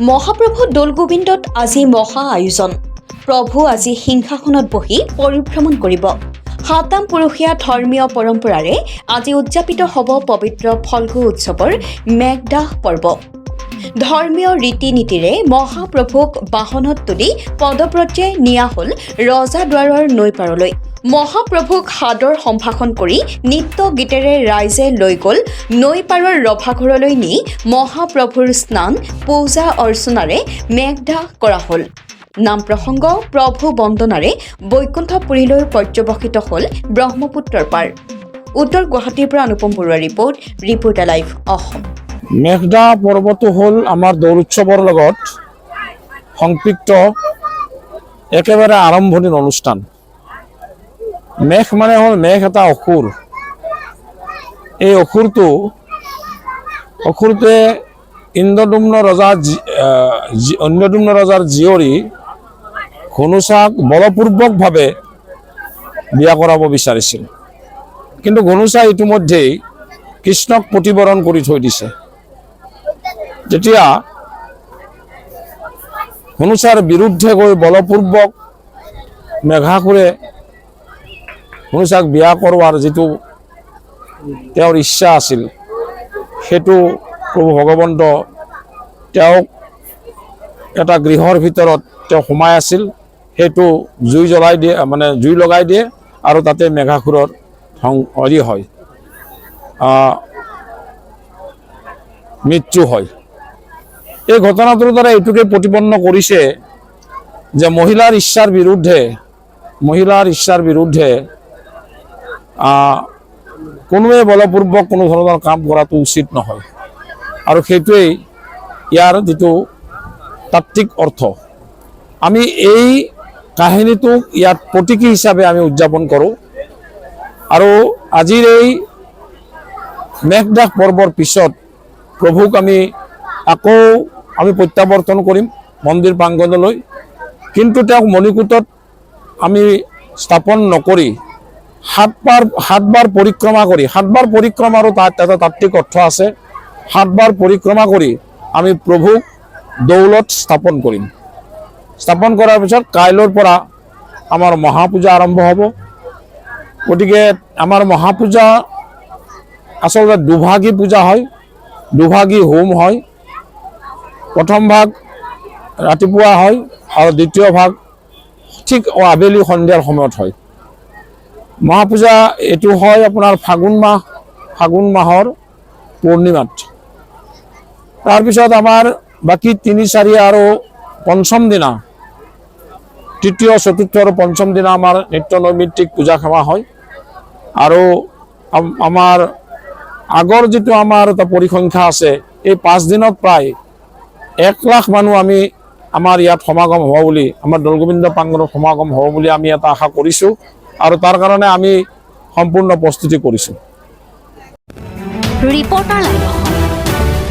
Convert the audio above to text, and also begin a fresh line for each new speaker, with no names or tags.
মহাপ্ৰভু দৌল গোবিন্দত আজি মহা আয়োজন। প্ৰভু আজি সিংহাসনত বহি পৰিভ্ৰমণ কৰিব। সাতাম পুৰুষীয়া ধৰ্মীয় পৰম্পৰাৰে আজি উদযাপিত হ'ব পবিত্ৰ ফল্গু উৎসৱৰ মেঘদাহ পৰ্ব। ধৰ্মীয় ৰীতি নীতিৰে মহাপ্ৰভুক বাহনত তুলি পদব্ৰজে নিয়া হ'ল ৰজাদ্বাৰৰ নৈপাৰলৈ। মহাপ্ৰভুক সাদৰ সম্ভাষণ কৰি নৃত্য গীতেৰে ৰাইজে লৈ গ'ল নৈপাৰৰ ৰভাঘৰলৈ নি মহাপ্ৰভুৰ স্নান পূজা অৰ্চনাৰে মেঘদাহ কৰা হ'ল। নাম প্ৰসংগ প্ৰভু বন্দনাৰে বৈকুণ্ঠপুৰীলৈ পৰ্যবসিত হ'ল ব্ৰহ্মপুত্ৰৰ পাৰ। উত্তৰ গুৱাহাটীৰ পৰা অনুপম বৰুৱাৰ ৰিপৰ্ট লাইভ অসম।
মেঘদাহ পৰ্বটো হ'ল আমাৰ দৌল উৎসৱৰ লগত সংপৃক্ত একেবাৰে আৰম্ভণিৰ অনুষ্ঠান। মেঘ মানে হ'ল মেঘ এটা অসুৰ। এই অসুৰটোৱে ইন্দ্ৰদুম্ন ৰজাৰ জীয়ৰী ঘনুচাক বলপূৰ্বকভাৱে বিয়া কৰাব বিচাৰিছিল, কিন্তু ঘনুচা ইতিমধ্যেই কৃষ্ণক প্ৰতিবৰণ কৰি থৈ দিছে। যেতিয়া ঘনুচাৰ বিৰুদ্ধে গৈ বলপূৰ্বক মেঘাসুৰে ঘনুচাক বিয়া কৰোৱাৰ যিটো তেওঁৰ ইচ্ছা আছিল, সেইটো প্ৰভু ভগৱন্ত তেওঁক এটা গৃহৰ ভিতৰত তেওঁ সোমাই আছিল, সেইটো জুই লগাই দিয়ে আৰু তাতে মেঘাসুৰৰ হয় মৃত্যু হয়। এই ঘটনাটোৰ দ্বাৰা এইটোকে প্ৰতিপন্ন কৰিছে যে মহিলাৰ ইচ্ছাৰ বিৰুদ্ধে কোনোৱে বলপূৰ্বক কোনো ধৰণৰ কাম কৰাটো উচিত নহয়, আৰু সেইটোৱেই ইয়াৰ যিটো তাত্ত্বিক অৰ্থ। আমি এই কাহিনীটোক ইয়াত প্ৰতীকী হিচাপে আমি উদযাপন কৰোঁ, আৰু আজিৰ এই মেঘদাহ পৰ্বৰ পিছত প্ৰভুক আকৌ প্ৰত্যাৱৰ্তন কৰিম মন্দিৰ প্ৰাংগণলৈ, কিন্তু তেওঁক মণিকূটত আমি স্থাপন নকৰি সাতবাৰ পৰিক্ৰমাৰো তাত এটা তাত্ত্বিক অৰ্থ আছে। 7 বাৰ পৰিক্ৰমা কৰি আমি প্ৰভুক দৌলত স্থাপন কৰিম। স্থাপন কৰাৰ পিছত কাইলৈৰ পৰা আমাৰ মহাপূজা আৰম্ভ হ'ব। গতিকে আমাৰ মহাপূজা আচলতে দুভাগী পূজা হয়, দুভাগী হোম হয়। প্ৰথম ভাগ ৰাতিপুৱা হয় আৰু দ্বিতীয় ভাগ ঠিক আবেলি সন্ধিয়াৰ সময়ত হয়। মহাপূজা এইটো হয় আপোনাৰ ফাগুন মাহৰ পূৰ্ণিমাত। তাৰপিছত আমাৰ বাকী 3, 4 আৰু পঞ্চম দিনা, তৃতীয়, চতুৰ্থ আৰু পঞ্চম দিনা আমাৰ নিত্য নৈমিত্তিক পূজা সেৱা হয়। আৰু আমাৰ আগৰ যিটো আমাৰ এটা পৰিসংখ্যা আছে, এই 5 দিনত প্ৰায় 1 লাখ মানুহ আমাৰ ইয়াত সমাগম হ'ব বুলি, আমাৰ দৌল গোবিন্দ প্ৰাংগণত সমাগম হ'ব বুলি আমি এটা আশা কৰিছোঁ, আৰু তাৰ কাৰণে আমি সম্পূৰ্ণ প্ৰস্তুতি কৰিছোঁ।
Reporter live.